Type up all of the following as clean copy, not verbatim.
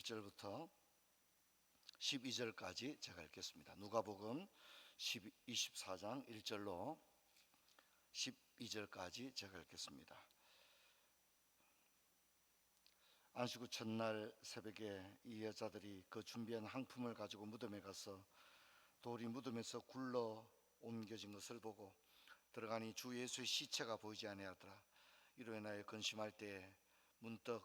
1절부터 12절까지 제가 읽겠습니다. 누가복음 24장 1절로 12절까지 제가 읽겠습니다. 안식 후 첫날 새벽에 이 여자들이 그 준비한 항품을 가지고 무덤에 가서 돌이 무덤에서 굴러 옮겨진 것을 보고 들어가니 주 예수의 시체가 보이지 아니하더라. 이로 인하여 근심할 때에 문득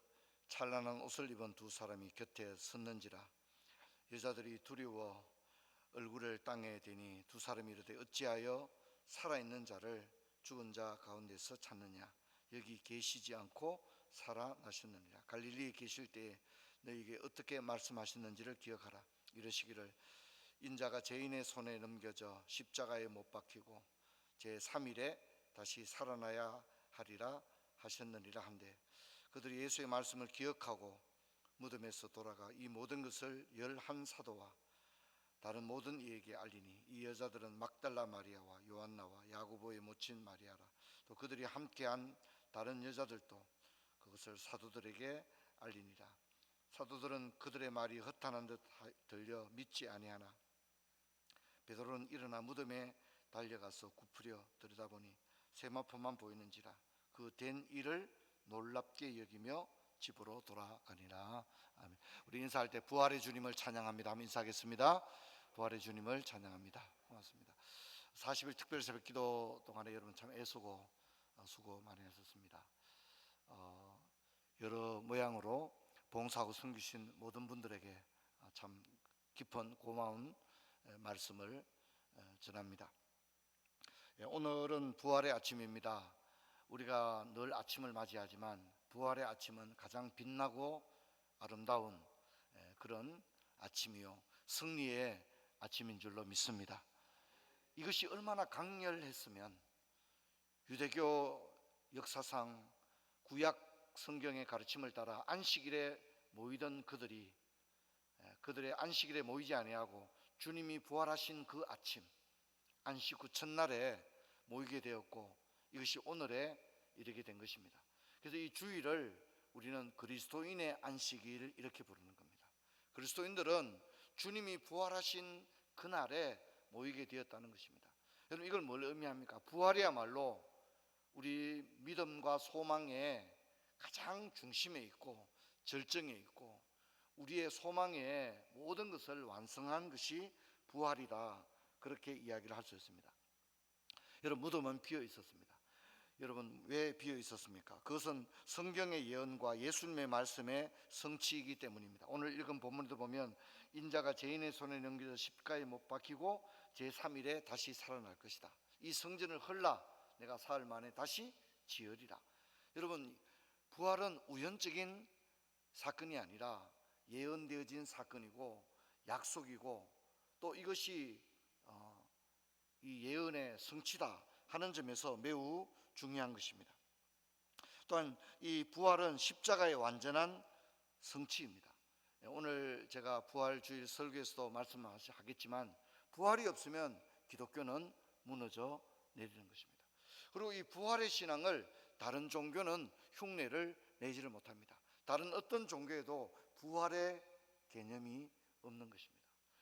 찬란한 옷을 입은 두 사람이 곁에 섰는지라. 여자들이 두려워 얼굴을 땅에 대니 두 사람이 이르되 어찌하여 살아있는 자를 죽은 자 가운데서 찾느냐. 여기 계시지 않고 살아나셨느니라. 갈릴리에 계실 때에 너희에게 어떻게 말씀하셨는지를 기억하라. 이르시기를 인자가 죄인의 손에 넘겨져 십자가에 못 박히고 제3일에 다시 살아나야 하리라 하셨느니라 한데, 그들이 예수의 말씀을 기억하고 무덤에서 돌아가 이 모든 것을 11사도와 다른 모든 이에게 알리니, 이 여자들은 막달라 마리아와 요한나와 야고보의 모친 마리아라. 또 그들이 함께한 다른 여자들도 그것을 사도들에게 알리니라. 사도들은 그들의 말이 허탄한 듯 들려 믿지 아니하나 베드로는 일어나 무덤에 달려가서 굽으려 들여다보니 세마포만 보이는지라. 그 된 일을 놀랍게 여기며 집으로 돌아가니라. 아멘. 우리 인사할 때 부활의 주님을 찬양합니다. 한번 인사하겠습니다. 부활의 주님을 찬양합니다. 고맙습니다. 40일 특별 새벽 기도 동안에 여러분 참 애쓰고 수고 많이 하셨습니다. 여러 모양으로 봉사하고 섬기신 모든 분들에게 참 깊은 고마운 말씀을 전합니다. 오늘은 부활의 아침입니다. 우리가 늘 아침을 맞이하지만 부활의 아침은 가장 빛나고 아름다운 그런 아침이요, 승리의 아침인 줄로 믿습니다. 이것이 얼마나 강렬했으면 유대교 역사상 구약 성경의 가르침을 따라 안식일에 모이던 그들이 그들의 안식일에 모이지 아니하고 주님이 부활하신 그 아침 안식 후 첫날에 모이게 되었고, 이것이 오늘에 이르게 된 것입니다. 그래서 이 주일을 우리는 그리스도인의 안식일 이렇게 부르는 겁니다. 그리스도인들은 주님이 부활하신 그날에 모이게 되었다는 것입니다. 여러분, 이걸 뭘 의미합니까? 부활이야말로 우리 믿음과 소망의 가장 중심에 있고 절정에 있고 우리의 소망의 모든 것을 완성한 것이 부활이다, 그렇게 이야기를 할 수 있습니다. 여러분, 무덤은 비어 있었습니다. 여러분, 왜 비어 있었습니까? 그것은 성경의 예언과 예수님의 말씀의 성취이기 때문입니다. 오늘 읽은 본문에도 보면 인자가 죄인의 손에 넘겨져 십자가에 못 박히고 제3일에 다시 살아날 것이다. 이 성전을 헐라 내가 사흘 만에 다시 지으리라. 여러분, 부활은 우연적인 사건이 아니라 예언되어진 사건이고 약속이고, 또 이것이 이 예언의 성취다 하는 점에서 매우 중요한 것입니다. 또한 이 부활은 십자가의 완전한 성취입니다. 오늘 제가 부활주일 설교에서도 말씀하겠지만 부활이 없으면 기독교는 무너져 내리는 것입니다. 그리고 이 부활의 신앙을 다른 종교는 흉내를 내지를 못합니다. 다른 어떤 종교에도 부활의 개념이 없는 것입니다.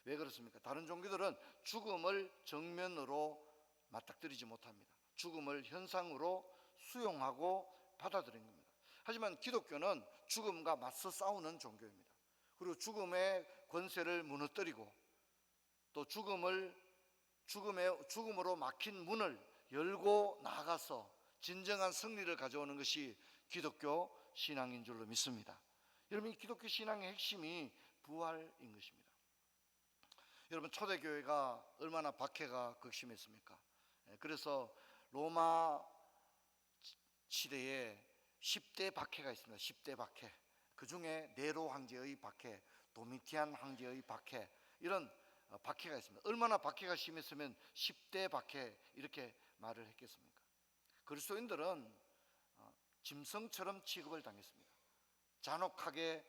왜 그렇습니까? 다른 종교들은 죽음을 정면으로 맞닥뜨리지 못합니다. 죽음을 현상으로 수용하고 받아들인 겁니다. 하지만 기독교는 죽음과 맞서 싸우는 종교입니다. 그리고 죽음의 권세를 무너뜨리고 또 죽음으로 막힌 문을 열고 나아가서 진정한 승리를 가져오는 것이 기독교 신앙인 줄로 믿습니다. 여러분, 이 기독교 신앙의 핵심이 부활인 것입니다. 여러분, 초대교회가 얼마나 박해가 극심했습니까? 그래서 로마 시대에 10대 박해가 있습니다. 10대 박해. 그 중에 네로 황제의 박해, 도미티안 황제의 박해, 이런 박해가 있습니다. 얼마나 박해가 심했으면 10대 박해 이렇게 말을 했겠습니까? 그리스도인들은 짐승처럼 취급을 당했습니다. 잔혹하게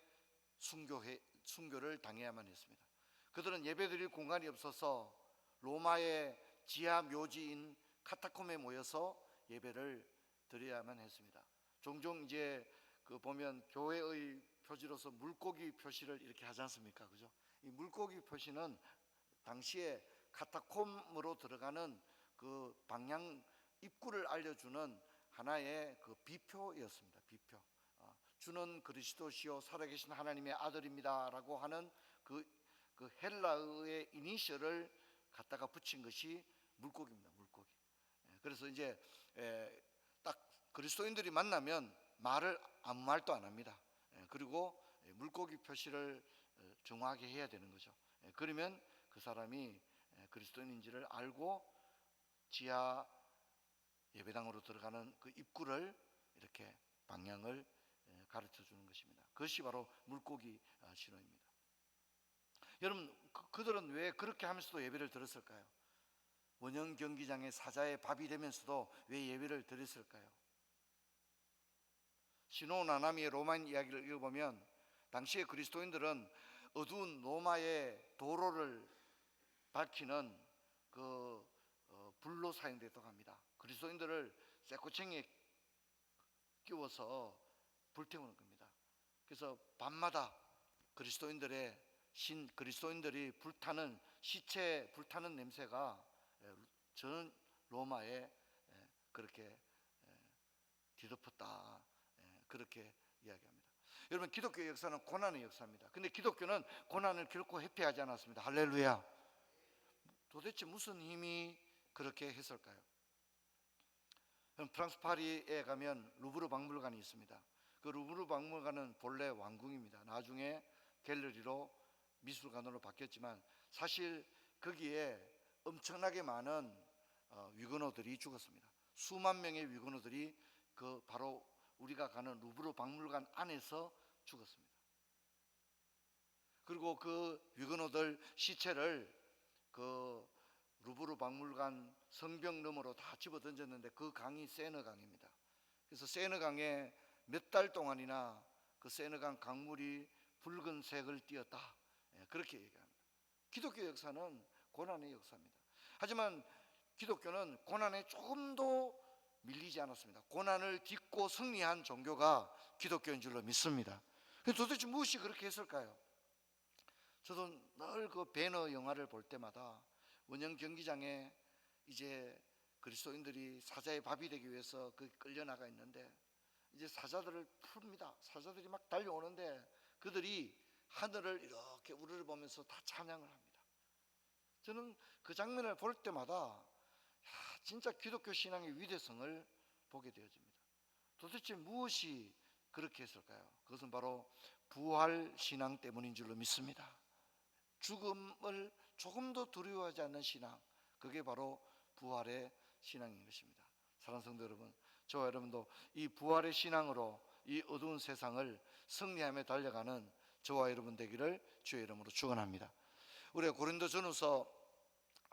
순교를 당해야만 했습니다. 그들은 예배드릴 공간이 없어서 로마의 지하 묘지인 카타콤에 모여서 예배를 드려야만 했습니다. 종종 이제 보면 교회의 표지로서 물고기 표시를 이렇게 하지 않습니까? 그죠? 이 물고기 표시는 당시에 카타콤으로 들어가는 그 방향 입구를 알려주는 하나의 그 비표였습니다. 비표. 주는 그리스도시요 살아계신 하나님의 아들입니다라고 하는 그 헬라어의 이니셜을 갖다가 붙인 것이 물고기입니다. 물고기. 그래서 이제 딱 그리스도인들이 만나면 말을 아무 말도 안 합니다. 그리고 물고기 표시를 정확하게 해야 되는 거죠. 그러면 그 사람이 그리스도인인지를 알고 지하 예배당으로 들어가는 그 입구를 이렇게 방향을 가르쳐 주는 것입니다. 그것이 바로 물고기 신호입니다. 여러분, 그들은 왜 그렇게 하면서도 예배를 드렸을까요? 원형 경기장의 사자의 밥이 되면서도 왜 예배를 드렸을까요? 시노 나나미의 로마인 이야기를 읽어보면 당시에 그리스도인들은 어두운 로마의 도로를 밝히는 그 불로 사용되었다고 합니다. 그리스도인들을 쇠꼬챙이에 끼워서 불태우는 겁니다. 그래서 밤마다 그리스도인들이 불타는 시체 불타는 냄새가 전 로마에 그렇게 뒤덮었다, 그렇게 이야기합니다. 여러분, 기독교의 역사는 고난의 역사입니다. 근데 기독교는 고난을 결코 회피하지 않았습니다. 할렐루야. 도대체 무슨 힘이 그렇게 했을까요? 프랑스 파리에 가면 루브르 박물관이 있습니다. 그 루브르 박물관은 본래 왕궁입니다. 나중에 갤러리로 미술관으로 바뀌었지만 사실 거기에 엄청나게 많은 위건어들이 죽었습니다. 수만 명의 위건어들이 그 바로 우리가 가는 루브르 박물관 안에서 죽었습니다. 그리고 그 위건어들 시체를 그 루브르 박물관 성벽 너머로 다 집어 던졌는데 그 강이 세느강입니다. 그래서 세느강에 몇 달 동안이나 그 세느강 강물이 붉은색을 띠었다, 그렇게 얘기합니다. 기독교 역사는 고난의 역사입니다. 하지만 기독교는 고난에 조금도 밀리지 않았습니다. 고난을 딛고 승리한 종교가 기독교인 줄로 믿습니다. 도대체 무엇이 그렇게 했을까요? 저도 늘 그 배너 영화를 볼 때마다 원형 경기장에 이제 그리스도인들이 사자의 밥이 되기 위해서 끌려나가 있는데 이제 사자들을 풉니다. 사자들이 막 달려오는데 그들이 하늘을 이렇게 우러러보면서 다 찬양을 합니다. 저는 그 장면을 볼 때마다 진짜 기독교 신앙의 위대성을 보게 되어집니다. 도대체 무엇이 그렇게 했을까요? 그것은 바로 부활 신앙 때문인 줄로 믿습니다. 죽음을 조금도 두려워하지 않는 신앙, 그게 바로 부활의 신앙인 것입니다. 사랑하는 성도 여러분, 저와 여러분도 이 부활의 신앙으로 이 어두운 세상을 승리하며 달려가는 저와 여러분 되기를 주의 이름으로 축원합니다. 우리가 고린도전후서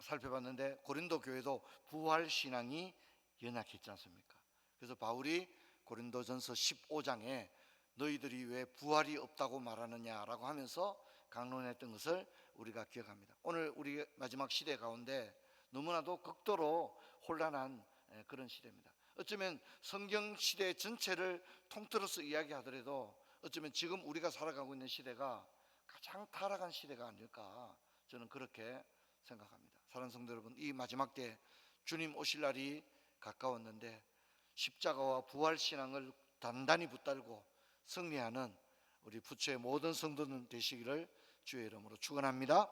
살펴봤는데 고린도 교회도 부활 신앙이 연약했지 않습니까? 그래서 바울이 고린도전서 15장에 너희들이 왜 부활이 없다고 말하느냐라고 하면서 강론했던 것을 우리가 기억합니다. 오늘 우리 마지막 시대 가운데 너무나도 극도로 혼란한 그런 시대입니다. 어쩌면 성경 시대 전체를 통틀어서 이야기하더라도 어쩌면 지금 우리가 살아가고 있는 시대가 가장 타락한 시대가 아닐까, 저는 그렇게 생각합니다. 사랑하는 성도 여러분, 이 마지막 때 주님 오실 날이 가까웠는데 십자가와 부활 신앙을 단단히 붙들고 승리하는 우리 부처의 모든 성도들 되시기를 주의 이름으로 축원합니다.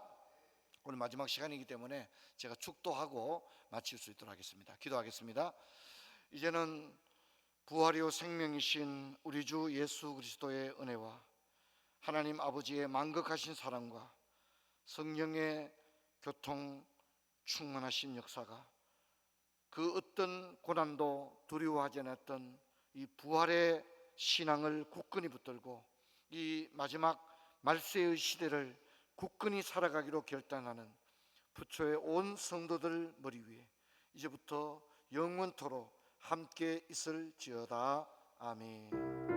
오늘 마지막 시간이기 때문에 제가 축도하고 마칠 수 있도록 하겠습니다. 기도하겠습니다. 이제는 부활이요 생명이신 우리 주 예수 그리스도의 은혜와 하나님 아버지의 만극하신 사랑과 성령의 교통 충만하신 역사가 그 어떤 고난도 두려워하지 않았던 이 부활의 신앙을 굳건히 붙들고 이 마지막 말세의 시대를 굳건히 살아가기로 결단하는 부처의 온 성도들 머리 위에 이제부터 영원토록 함께 있을지어다. 아멘.